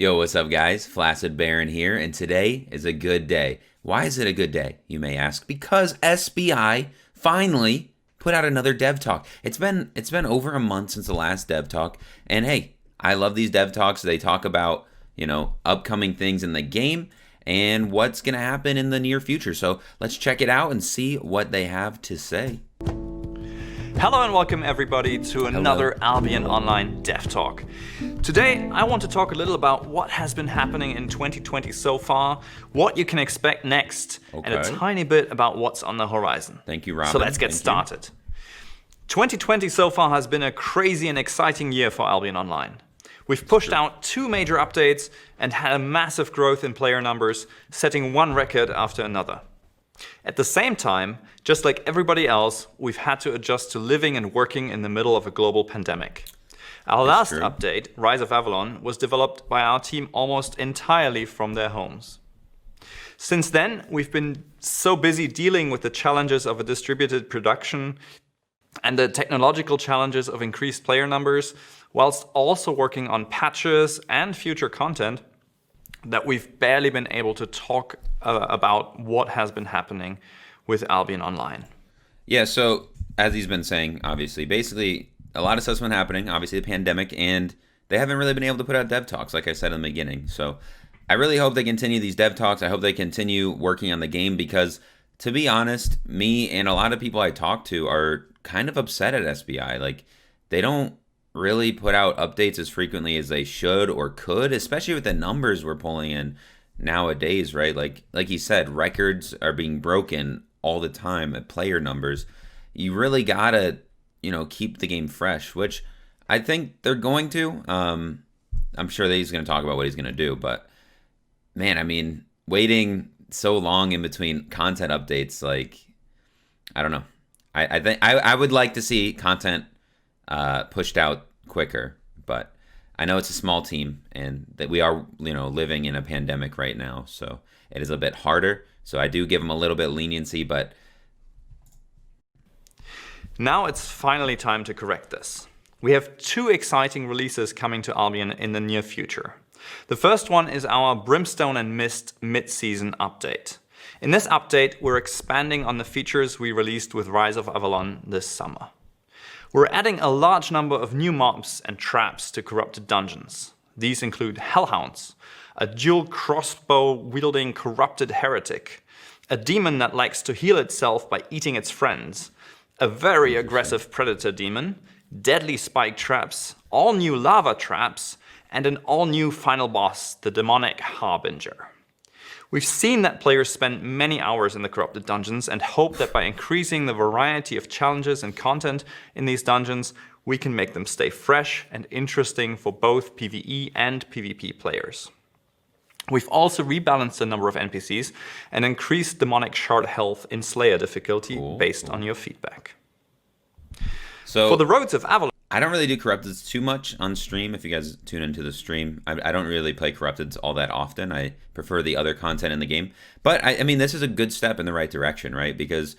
Yo, what's up, guys? Flaccid Baron here, and today is a good day. Why is it a good day, you may ask? Because SBI finally put out another dev talk. It's been over a month since the last dev talk, and hey, I love these dev talks. They talk about, upcoming things in the game and what's going to happen in the near future. So let's check it out and see what they have to say. Hello and welcome everybody to another Albion Online Dev Talk. Today I want to talk a little about what has been happening in 2020 so far, what you can expect next, and a tiny bit about what's on the horizon. Thank you, Robin. So let's get started. 2020 so far has been a crazy and exciting year for Albion Online. We've pushed out 2 major updates and had a massive growth in player numbers, setting one record after another. At the same time, just like everybody else, we've had to adjust to living and working in the middle of a global pandemic. Our last update, Rise of Avalon, was developed by our team almost entirely from their homes. Since then, we've been so busy dealing with the challenges of a distributed production and the technological challenges of increased player numbers, whilst also working on patches and future content, that we've barely been able to talk about what has been happening with Albion Online. Yeah, so as he's been saying, obviously, basically a lot of stuff's been happening, obviously the pandemic, and they haven't really been able to put out dev talks, like I said in the beginning. So I really hope they continue these dev talks. I hope they continue working on the game because, to be honest, me and a lot of people I talk to are kind of upset at SBI. Like, they don't really put out updates as frequently as they should or could, especially with the numbers we're pulling in nowadays, right? Like you said, records are being broken all the time at player numbers. You really gotta, keep the game fresh, which I think they're going to. I'm sure that he's going to talk about what he's going to do, but man, I mean, waiting so long in between content updates, like, I don't know. I think I would like to see content pushed out quicker, but I know it's a small team and that we are, living in a pandemic right now, so it is a bit harder. So I do give them a little bit of leniency, but now it's finally time to correct this. We have 2 exciting releases coming to Albion in the near future. The first one is our Brimstone and Mist mid-season update. In this update, we're expanding on the features we released with Rise of Avalon this summer. We're adding a large number of new mobs and traps to corrupted dungeons. These include Hellhounds, a dual crossbow-wielding corrupted heretic, a demon that likes to heal itself by eating its friends, a very aggressive predator demon, deadly spike traps, all new lava traps, and an all-new final boss, the demonic Harbinger. We've seen that players spend many hours in the corrupted dungeons and hope that by increasing the variety of challenges and content in these dungeons, we can make them stay fresh and interesting for both PvE and PvP players. We've also rebalanced the number of NPCs and increased demonic shard health in Slayer difficulty based on your feedback. So for the Roads of Avalon, I don't really do Corrupteds too much on stream. If you guys tune into the stream, I don't really play Corrupteds all that often. I prefer the other content in the game. But I mean, this is a good step in the right direction, right? Because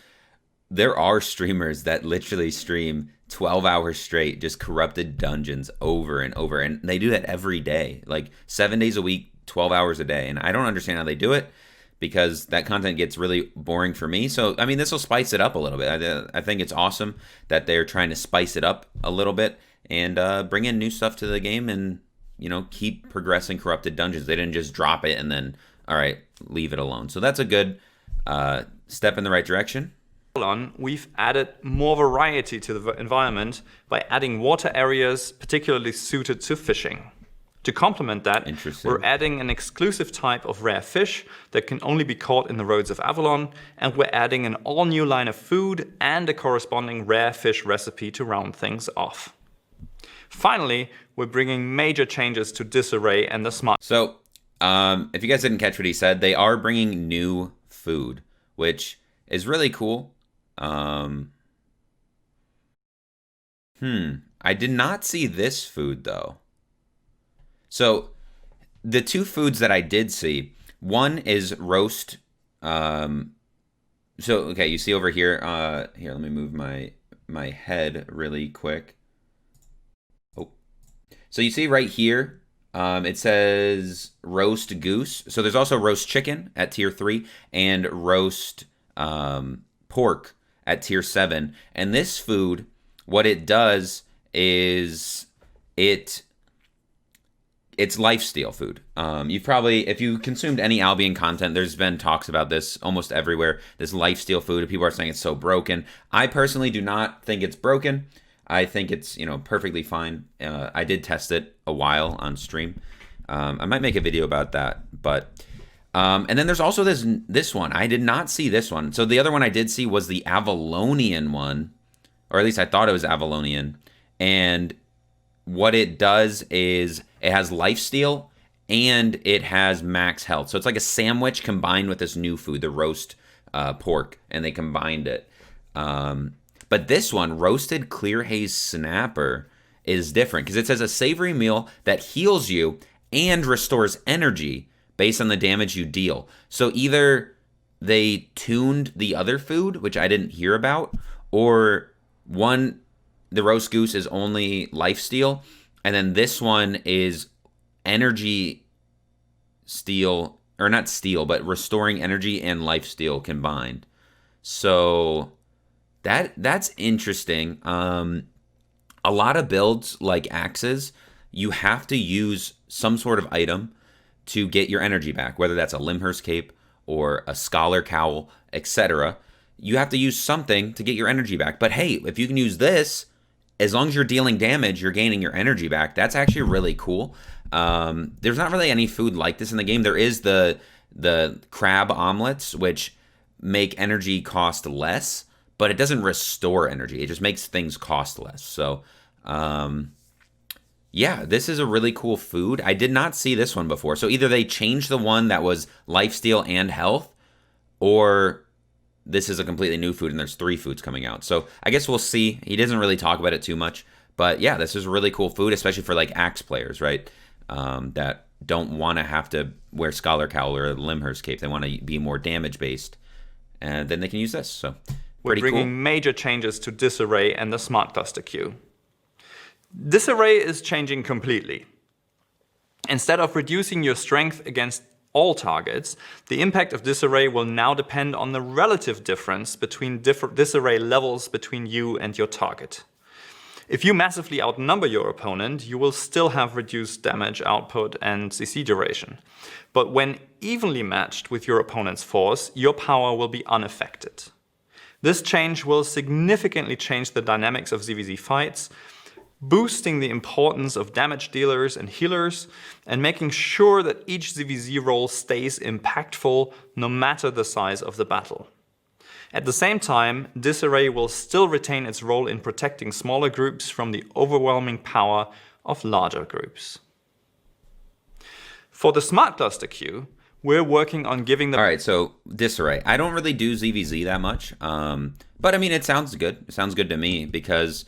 there are streamers that literally stream 12 hours straight, just corrupted dungeons over and over. And they do that every day, like 7 days a week, 12 hours a day. And I don't understand how they do it, because that content gets really boring for me. So, I mean, this will spice it up a little bit. I think it's awesome that they're trying to spice it up a little bit and bring in new stuff to the game and, keep progressing Corrupted Dungeons. They didn't just drop it and then, all right, leave it alone. So that's a good step in the right direction. We've added more variety to the environment by adding water areas particularly suited to fishing. To complement that, we're adding an exclusive type of rare fish that can only be caught in the Roads of Avalon, and we're adding an all-new line of food and a corresponding rare fish recipe to round things off. Finally, we're bringing major changes to Disarray and the Smart. So, if you guys didn't catch what he said, they are bringing new food, which is really cool. I did not see this food, though. So the 2 foods that I did see, one is roast. Okay, you see over here. Here, let me move my head really quick. Oh, so you see right here, It says roast goose. So there's also roast chicken at tier 3 and roast pork at tier 7. And this food, what it does is it's lifesteal food. You've probably, if you consumed any Albion content, there's been talks about this almost everywhere. This lifesteal food, people are saying it's so broken. I personally do not think it's broken. I think it's, perfectly fine. I did test it a while on stream. I might make a video about that, but and then there's also this one. I did not see this one. So the other one I did see was the Avalonian one, or at least I thought it was Avalonian. And what it does is it has lifesteal and it has max health. So it's like a sandwich combined with this new food, the roast pork, and they combined it. But this one, roasted clear haze snapper, is different because it says a savory meal that heals you and restores energy based on the damage you deal. So either they tuned the other food, which I didn't hear about, or the roast goose is only lifesteal, and then this one is energy steal, or not steal, but restoring energy and lifesteal combined. So that's interesting. A lot of builds like axes, you have to use some sort of item to get your energy back, whether that's a Limhurst cape or a scholar cowl, etc. You have to use something to get your energy back. But hey, if you can use this, as long as you're dealing damage, you're gaining your energy back. That's actually really cool. There's not really any food like this in the game. There is the crab omelets, which make energy cost less, but it doesn't restore energy. It just makes things cost less. So, yeah, this is a really cool food. I did not see this one before. So either they changed the one that was lifesteal and health, or this is a completely new food and there's 3 foods coming out. So I guess we'll see. He doesn't really talk about it too much. But yeah, this is a really cool food, especially for like axe players, right? That don't want to have to wear Scholar Cowl or a Limhurst cape. They want to be more damage based. And then they can use this. So we're bringing major changes to Disarray and the Smart Cluster queue. Disarray is changing completely. Instead of reducing your strength against all targets, the impact of Disarray will now depend on the relative difference between Disarray levels between you and your target. If you massively outnumber your opponent, you will still have reduced damage output and CC duration. But when evenly matched with your opponent's force, your power will be unaffected. This change will significantly change the dynamics of ZVZ fights, boosting the importance of damage dealers and healers, and making sure that each ZVZ role stays impactful no matter the size of the battle. At the same time, Disarray will still retain its role in protecting smaller groups from the overwhelming power of larger groups. For the Smart Cluster queue, we're working on giving the... Alright, so Disarray. I don't really do ZVZ that much, but I mean, it sounds good. It sounds good to me because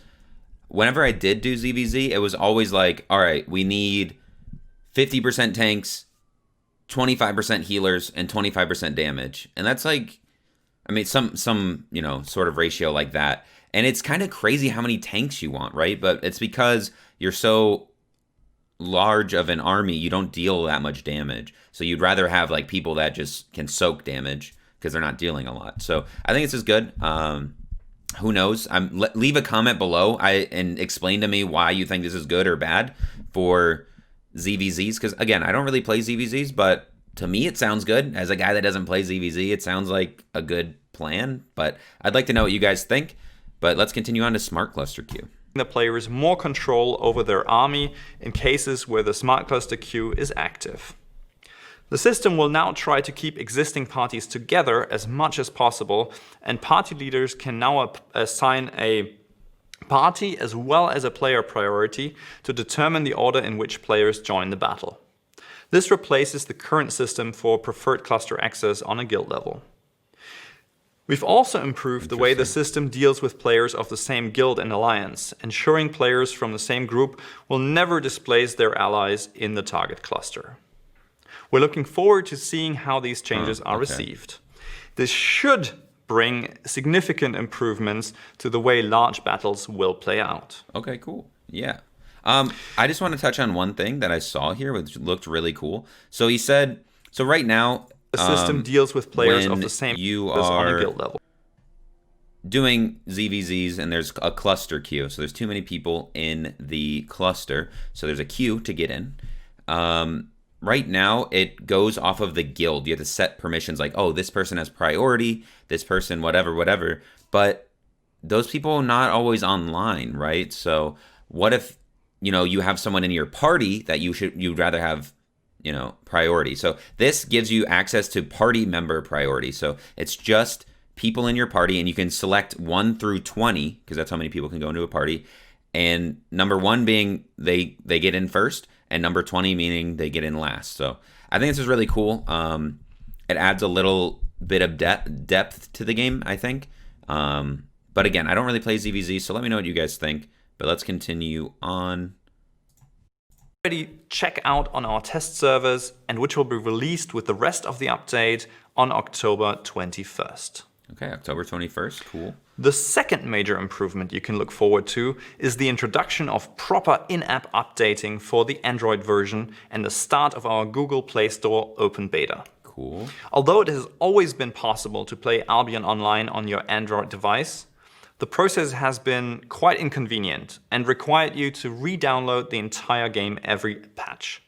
whenever I did do ZVZ, it was always like, all right, we need 50% tanks, 25% healers, and 25% damage. And that's like, I mean, some sort of ratio like that. And it's kind of crazy how many tanks you want, right? But it's because you're so large of an army, you don't deal that much damage. So you'd rather have like people that just can soak damage because they're not dealing a lot. So I think this is good. Who knows? Leave a comment below and explain to me why you think this is good or bad for ZVZs. Because again, I don't really play ZVZs, but to me it sounds good. As a guy that doesn't play ZVZ, it sounds like a good plan. But I'd like to know what you guys think. But let's continue on to Smart Cluster queue. The players more control over their army in cases where the Smart Cluster queue is active. The system will now try to keep existing parties together as much as possible, and party leaders can now assign a party as well as a player priority to determine the order in which players join the battle. This replaces the current system for preferred cluster access on a guild level. We've also improved the way the system deals with players of the same guild and alliance, ensuring players from the same group will never displace their allies in the target cluster. We're looking forward to seeing how these changes are received. This should bring significant improvements to the way large battles will play out. Okay, cool. Yeah. I just want to touch on one thing that I saw here, which looked really cool. So he said, so right now, The system deals with players of when the same you as on a are guild level. doing ZVZs and there's a cluster queue. So there's too many people in the cluster. So there's a queue to get in. Right now, it goes off of the guild. You have to set permissions like, oh, this person has priority, this person, whatever, whatever. But those people are not always online, right? So what if, you have someone in your party that you'd rather have, priority. So this gives you access to party member priority. So it's just people in your party, and you can select 1 through 20 because that's how many people can go into a party. And number 1 being they get in first, and number 20 meaning they get in last. So I think this is really cool. It adds a little bit of depth to the game, I think. But again, I don't really play ZVZ, so let me know what you guys think. But let's continue on. Already check out on our test servers, and which will be released with the rest of the update on October 21st. Okay, October 21st, cool. The second major improvement you can look forward to is the introduction of proper in-app updating for the Android version and the start of our Google Play Store open beta. Cool. Although it has always been possible to play Albion online on your Android device, the process has been quite inconvenient and required you to re-download the entire game every patch.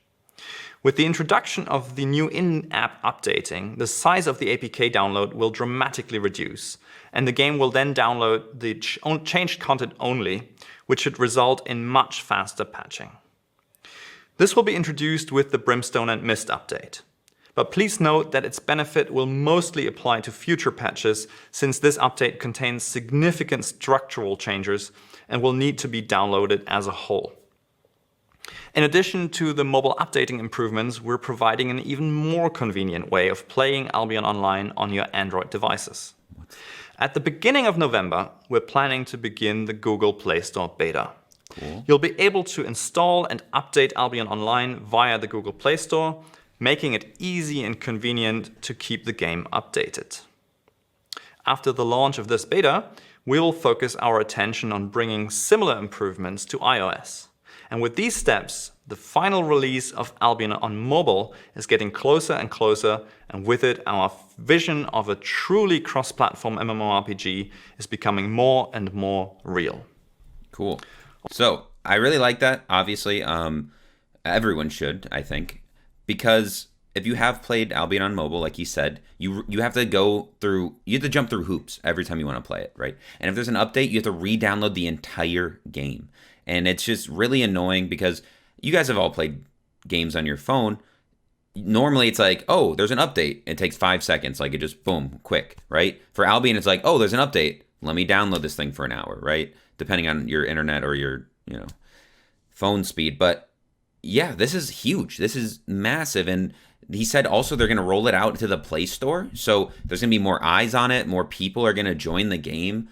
With the introduction of the new in-app updating, the size of the APK download will dramatically reduce, and the game will then download the changed content only, which should result in much faster patching. This will be introduced with the Brimstone and Mist update. But please note that its benefit will mostly apply to future patches, since this update contains significant structural changes and will need to be downloaded as a whole. In addition to the mobile updating improvements, we're providing an even more convenient way of playing Albion Online on your Android devices. At the beginning of November, we're planning to begin the Google Play Store beta. Cool. You'll be able to install and update Albion Online via the Google Play Store, making it easy and convenient to keep the game updated. After the launch of this beta, we will focus our attention on bringing similar improvements to iOS. And with these steps, the final release of Albion on mobile is getting closer and closer, and with it, our vision of a truly cross-platform MMORPG is becoming more and more real. Cool. So I really like that. Obviously, everyone should, I think. Because if you have played Albion on mobile, like you said, you have to jump through hoops every time you want to play it, right? And if there's an update, you have to re-download the entire game. And it's just really annoying because you guys have all played games on your phone. Normally it's like, oh, there's an update. It takes 5 seconds. Like it just, boom, quick, right? For Albion, it's like, oh, there's an update. Let me download this thing for an hour, right? Depending on your internet or your, phone speed. But yeah, this is huge. This is massive. And he said also they're going to roll it out to the Play Store. So there's going to be more eyes on it. More people are going to join the game.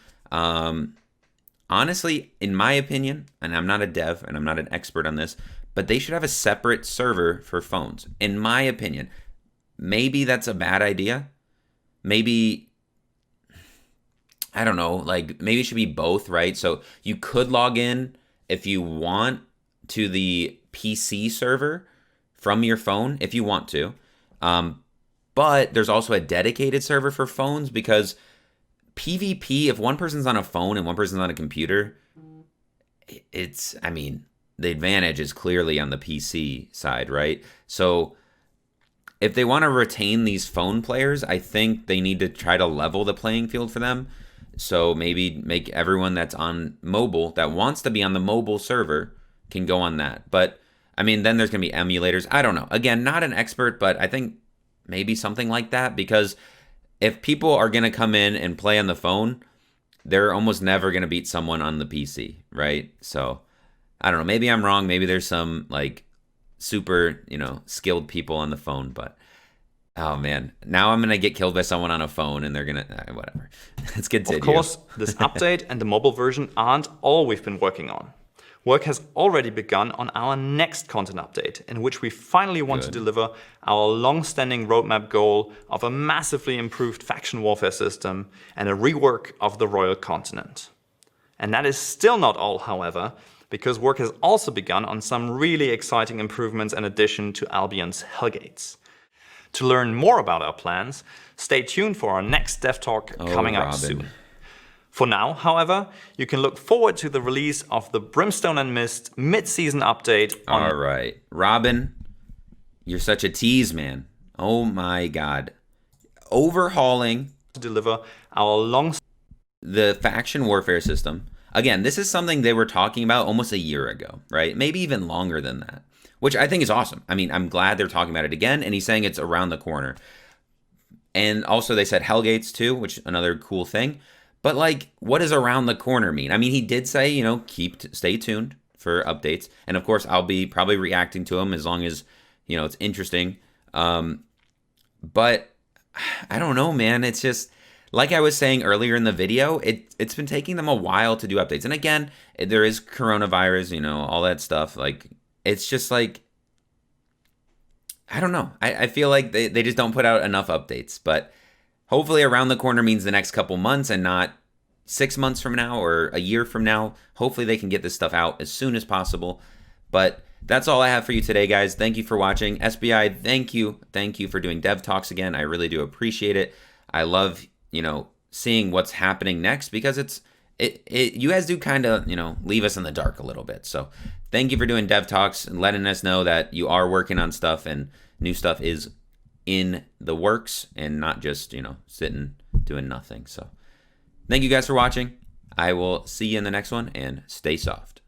Honestly, in my opinion, and I'm not a dev and I'm not an expert on this, but they should have a separate server for phones. In my opinion, maybe that's a bad idea. Maybe, I don't know, like maybe it should be both, right? So you could log in if you want to the PC server from your phone if you want to. But there's also a dedicated server for phones because PvP, if one person's on a phone and one person's on a computer, the advantage is clearly on the PC side, right? So if they want to retain these phone players, I think they need to try to level the playing field for them. So maybe make everyone that's on mobile, that wants to be on the mobile server, can go on that. But then there's going to be emulators. I don't know. Again, not an expert, but I think maybe something like that, because if people are going to come in and play on the phone, they're almost never going to beat someone on the PC, right? So I don't know. Maybe I'm wrong. Maybe there's some like super, skilled people on the phone, but oh man, now I'm going to get killed by someone on a phone and they're going to, whatever. Let's continue. Of course, this update and the mobile version aren't all we've been working on. Work has already begun on our next content update, in which we finally want to deliver our long-standing roadmap goal of a massively improved faction warfare system and a rework of the Royal Continent. And that is still not all, however. because work has also begun on some really exciting improvements in addition to Albion's Hellgates. To learn more about our plans, stay tuned for our next Dev Talk coming up soon. For now, however, you can look forward to the release of the Brimstone and Mist mid-season update. All right. Robin, you're such a tease, man. Oh my God. Overhauling to deliver our the faction warfare system. Again, this is something they were talking about almost a year ago, right? Maybe even longer than that, which I think is awesome. I mean, I'm glad they're talking about it again, and he's saying it's around the corner. And also they said Hellgates too, which another cool thing. But like, what does around the corner mean? I mean, he did say, you know, stay tuned for updates. And of course, I'll be probably reacting to them as long as, you know, it's interesting. But I don't know, man. It's just, like I was saying earlier in the video, it's been taking them a while to do updates. And again, there is coronavirus, you know, all that stuff. Like, it's just like, I don't know. I feel like they just don't put out enough updates. But hopefully around the corner means the next couple months and not 6 months from now or a year from now. Hopefully they can get this stuff out as soon as possible. But that's all I have for you today, guys. Thank you for watching. SBI, thank you. Thank you for doing Dev Talks again. I really do appreciate it. I love, you know, seeing what's happening next because you guys do kind of, you know, leave us in the dark a little bit. So thank you for doing Dev Talks and letting us know that you are working on stuff and new stuff is in the works and not just, you know, sitting doing nothing. So thank you guys for watching. I will see you in the next one and stay soft.